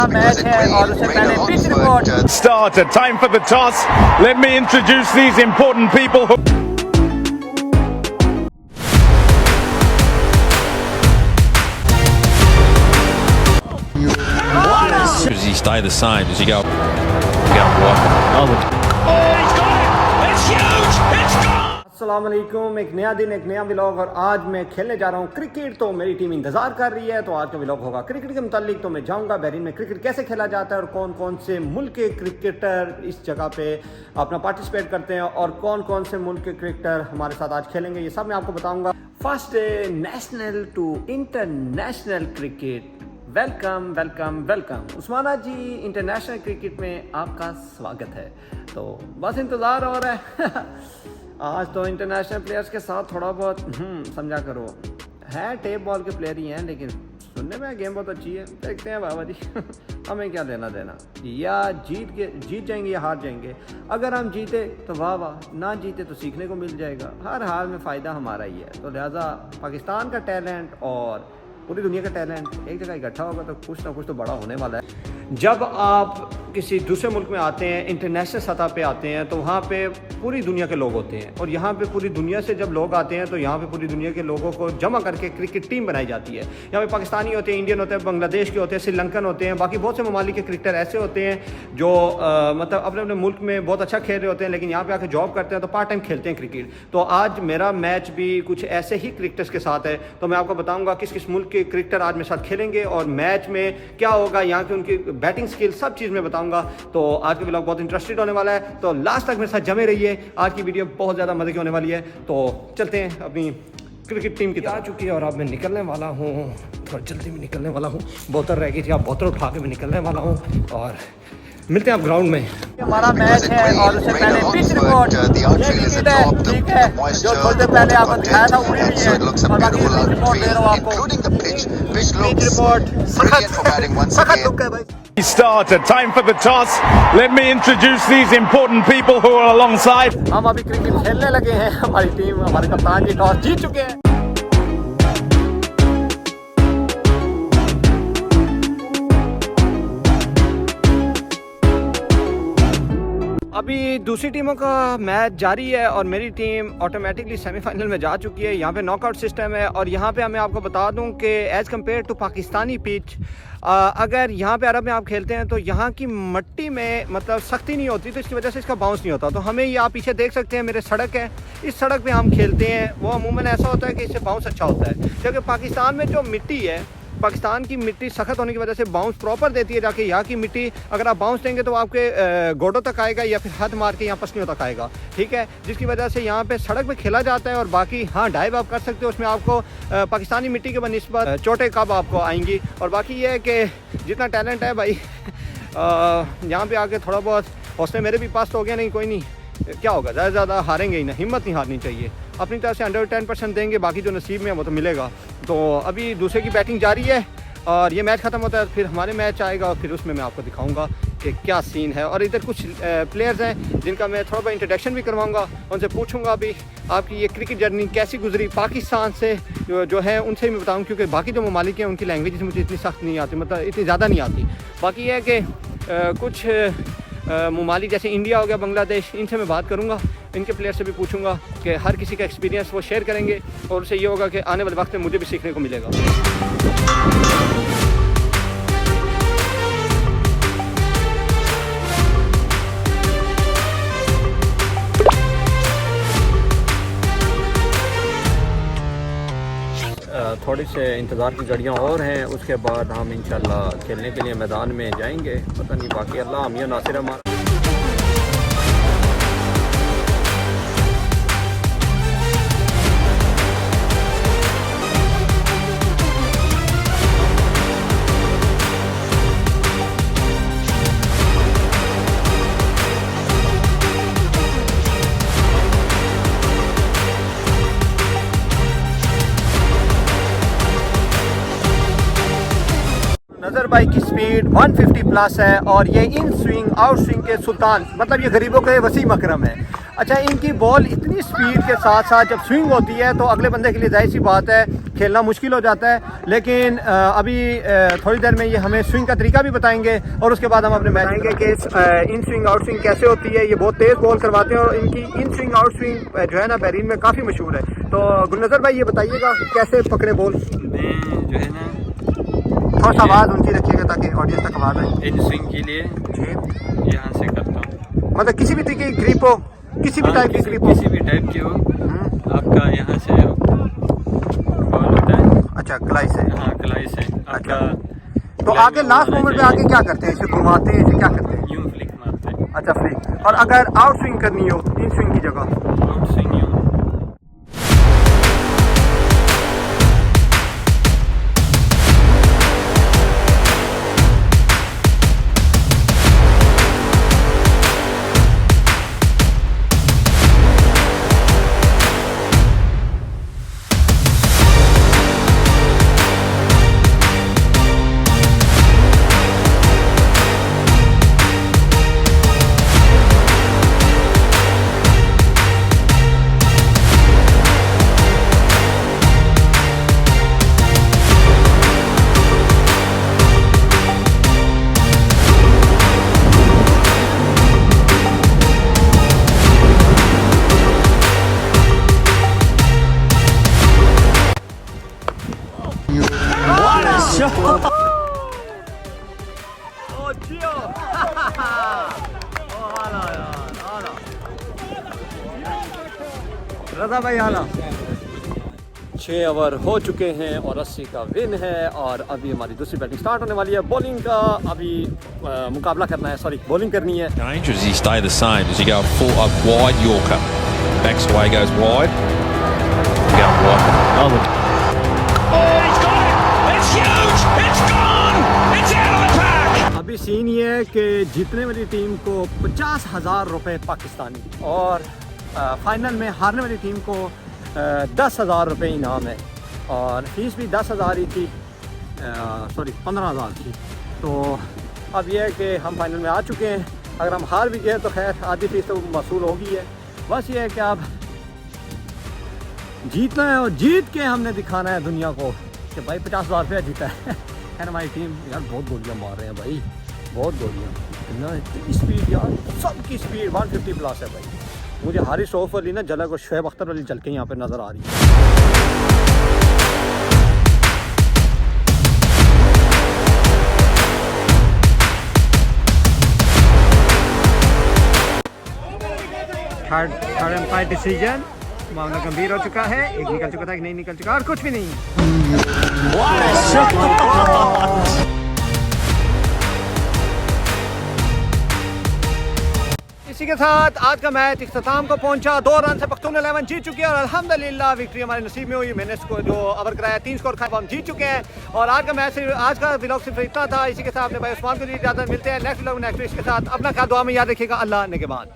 Match है और उससे पहले pitch report Starter, time for the toss. Let me introduce these important people who... Does he stay the same? Does he go wide? अस्सलाम वालेकुम। एक नया दिन, एक नया व्लॉग और आज मैं खेलने जा रहा हूँ क्रिकेट। तो मेरी टीम इंतज़ार कर रही है, तो आज का व्लॉग होगा क्रिकेट के मुतालिक। तो मैं जाऊँगा बहरीन में क्रिकेट कैसे खेला जाता है और कौन कौन से मुल्क के क्रिकेटर इस जगह पे अपना पार्टिसिपेट करते हैं और कौन कौन से मुल्क के क्रिकेटर हमारे साथ आज खेलेंगे, ये सब मैं आपको बताऊँगा। First day national to international cricket. Welcome welcome welcome Usmana ji, international cricket में आपका स्वागत है। तो बस इंतज़ार हो रहा है आज तो इंटरनेशनल प्लेयर्स के साथ थोड़ा बहुत समझा करो, है टेप बॉल के प्लेयर ही हैं, लेकिन सुनने में गेम बहुत अच्छी है। देखते हैं बाबा जी हमें क्या लेना देना, या जीत जाएंगे या हार जाएंगे। अगर हम जीते तो वाह वाह, ना जीते तो सीखने को मिल जाएगा। हर हाल में फ़ायदा हमारा ही है। तो लिहाजा पाकिस्तान का टैलेंट और पूरी दुनिया का टैलेंट एक जगह इकट्ठा होगा तो कुछ ना कुछ तो बड़ा होने वाला है। जब आप किसी दूसरे मुल्क में आते हैं, इंटरनेशनल सतह पे आते हैं, तो वहाँ पे पूरी दुनिया के लोग होते हैं और यहाँ पे पूरी दुनिया से जब लोग आते हैं तो यहाँ पे पूरी दुनिया के लोगों को जमा करके क्रिकेट टीम बनाई जाती है। यहाँ पे पाकिस्तानी होते हैं, इंडियन होते हैं, बांग्लादेश के होते हैं, श्रीलंकन होते हैं, बाकी बहुत से ममालिक के क्रिकेटर ऐसे होते हैं जो मतलब अपने अपने मुल्क में बहुत अच्छा खेल रहे होते हैं, लेकिन यहाँ पे आके जॉब करते हैं तो पार्ट टाइम खेलते हैं क्रिकेट। तो आज मेरा मैच भी कुछ ऐसे ही क्रिकेटर्स के साथ है। तो मैं आपको बताऊँगा किस किस मुल्क के क्रिकेटर आज मेरे साथ खेलेंगे और मैच में क्या होगा, यहाँ की उनकी बैटिंग स्किल, सब चीज़ मैं बताऊँगा। तो आज का व्लॉग बहुत इंटरेस्टेड होने वाला है, तो लास्ट तक मेरे साथ जमे रहिए। आज की वीडियो बहुत ज़्यादा मज़े की होने वाली है। तो चलते हैं अपनी क्रिकेट टीम की आ चुकी है और अब मैं निकलने वाला हूँ, थोड़ा जल्दी में निकलने वाला हूँ। बोतल रह गई थी, अब बोतल उठा के मैं निकलने वाला हूँ और मिलते हैं आप ग्राउंड में। हमारा मैच है और उससे पहले पिच रिपोर्ट ठीक है, जो थोड़ी देर पहले आपको दिखाया था उड़ी हुई है और बाकी पिच रिपोर्ट दे रहा हूँ आपको। पिच रिपोर्ट सख्त लुक है भाई। Starter, time for the toss. Let me introduce these important people who are alongside. हम अभी क्रिकेट खेलने लगे हैं, हमारी टीम, हमारे कप्तान जी टॉस जीत चुके हैं। अभी दूसरी टीमों का मैच जारी है और मेरी टीम ऑटोमेटिकली सेमीफाइनल में जा चुकी है। यहाँ पे नॉकआउट सिस्टम है और यहाँ पे मैं आपको बता दूँ कि as compare to Pakistani pitch, अगर यहाँ पे अरब में आप खेलते हैं तो यहाँ की मिट्टी में मतलब सख्ती नहीं होती, तो इसकी वजह से इसका बाउंस नहीं होता। तो हमें ये आप पीछे देख सकते हैं, मेरे सड़क है, इस सड़क पे हम खेलते हैं। वो अमूमन ऐसा होता है कि इससे बाउंस अच्छा होता है, क्योंकि पाकिस्तान में जो मिट्टी है, पाकिस्तान की मिट्टी सख्त होने की वजह से बाउंस प्रॉपर देती है। जाके यहाँ की मिट्टी अगर आप बाउंस देंगे तो आपके गोडों तक आएगा या फिर हाथ मार के यहाँ पसलियों तक आएगा, ठीक है, जिसकी वजह से यहाँ पे सड़क पे खेला जाता है। और बाकी हाँ, डाइव आप कर सकते हो, उसमें आपको पाकिस्तानी मिट्टी के बनिस्बत चोटें कब आपको आएंगी। और बाकी ये है कि जितना टैलेंट है भाई यहाँ पर आके थोड़ा बहुत हौसले मेरे भी पास तो हो गया, नहीं कोई नहीं, क्या होगा, ज़्यादा से ज़्यादा हारेंगे ही ना, हिम्मत नहीं हारनी चाहिए, अपनी तरफ से 110% देंगे, बाकी जो नसीब में है वो तो मिलेगा। तो अभी दूसरे की बैटिंग जारी है और ये मैच ख़त्म होता है फिर हमारे मैच आएगा और फिर उसमें मैं आपको दिखाऊंगा कि क्या सीन है। और इधर कुछ प्लेयर्स हैं जिनका मैं थोड़ा बहुत इंट्रोडक्शन भी करवाऊंगा, उनसे पूछूंगा अभी आपकी ये क्रिकेट जर्नी कैसी गुजरी पाकिस्तान से, जो है उनसे भी बताऊँ, क्योंकि बाकी जो ममालिक हैं उनकी लैंग्वेज मुझे इतनी सख्त नहीं आती, मतलब इतनी ज़्यादा नहीं आती। बाकी ये है कि कुछ ममालिक जैसे इंडिया हो गया, बांग्लादेश, इनसे मैं बात करूंगा, इनके प्लेयर से भी पूछूंगा कि हर किसी का एक्सपीरियंस वो शेयर करेंगे और उससे ये होगा कि आने वाले वक्त में मुझे भी सीखने को मिलेगा। थोड़ी से इंतज़ार की घड़ियाँ और हैं, उसके बाद हम इंशाल्लाह खेलने के लिए मैदान में जाएंगे। पता नहीं, बाकी अल्लाह हम या नासिर हमारा। नज़र भाई की स्पीड 150 प्लस है और ये इन स्विंग आउट स्विंग के सुल्तान, मतलब ये गरीबों के वसीम अकरम है। अच्छा, इनकी बॉल इतनी स्पीड के साथ साथ जब स्विंग होती है तो अगले बंदे के लिए जाहिर सी बात है खेलना मुश्किल हो जाता है, लेकिन अभी थोड़ी देर में ये हमें स्विंग का तरीका भी बताएंगे और उसके बाद हम अपने मैच बताएंगे कि इन स्विंग आउट स्विंग कैसे होती है। ये बहुत तेज़ बॉल करवाते हैं और इनकी इन स्विंग आउट स्विंग जो है ना बहरीन में काफ़ी मशहूर है। तो गुलनज़र भाई ये बताइएगा कैसे पकड़े बॉल। मैं जो है ना थोड़ा सा आवाज़ ऊँची रखिएगा ताकि ऑडियंस तक आवाज़ आए। इन स्विंग के लिए यहाँ से करता हूँ, मतलब किसी भी तरीके की ग्रिप हो, किसी भी टाइप की ग्रिप हो, किसी भी टाइप की हो, आपका यहाँ से बॉल होता है। अच्छा, कलाई से। हाँ, कलाई से आपका। तो आगे लास्ट मोमेंट में आगे क्या करते हैं, इसे घुमाते हैं, इसे क्या करते हैं? यूं फ्लिक मारते हैं। अच्छा, फ्लिक। और अगर आउट स्विंग करनी हो इन स्विंग की जगह? आउट स्विंग यूं। रजा भाई आला 6 ओवर हो चुके हैं और 80 का विन है और अभी हमारी दूसरी बैटिंग स्टार्ट होने वाली है। बॉलिंग का अभी मुकाबला करना है, सॉरी बॉलिंग करनी है। Danger, does he stay the same? Does he go full up wide Yorker? Backs away, goes wide. Going wide. Oh, he's got it! It's huge! It's gone! It's out of the pack! अभी scene ये है कि जीतने वाली team को 50,000 रुपये पाकिस्तानी और final में हारने वाली टीम को 10,000 रुपये इनाम है और फीस भी 10,000 ही थी, सॉरी 15,000 थी। तो अब यह है कि हम फाइनल में आ चुके हैं। अगर हम हार भी गए तो खैर आधी फीस तो वसूल होगी है। बस ये है कि अब जीतना है और जीत के हमने दिखाना है दुनिया को कि भाई 50,000 रुपया जीता है। खैर हमारी टीम यार बहुत गोलियाँ मार रहे हैं भाई, बहुत गोलियाँ, इतनी स्पीड यार, सबकी स्पीड 150 प्लस है भाई। मुझे हारिस रऊफ वाली ना झलक और शुएब अख्तर वाली झलकें यहाँ पे नज़र आ रही है। थर्ड एम्पायर डिसीजन, मामला गंभीर हो चुका है। एक निकल चुका था, एक नहीं निकल चुका और कुछ भी नहीं। इसी के साथ आज का मैच इख्तिताम को पहुंचा। 2 रन से पख्तून 11 जीत चुके हैं और अल्हम्दुलिल्लाह विक्ट्री हमारे नसीब में हुई। मैंने इसको जो ओवर कराया 3 स्कोर खाया, हम जीत चुके हैं। और आज का मैच आज का व्लॉग सिर्फ इतना था। इसी के साथ अपने भाई उस्मान को दी इजाज़त, मिलते हैं नेक्स्ट व्लॉग नेक्स्ट। इसके साथ अपना ख्याल दुआ में याद रखिएगा। अल्लाह ने के बाद।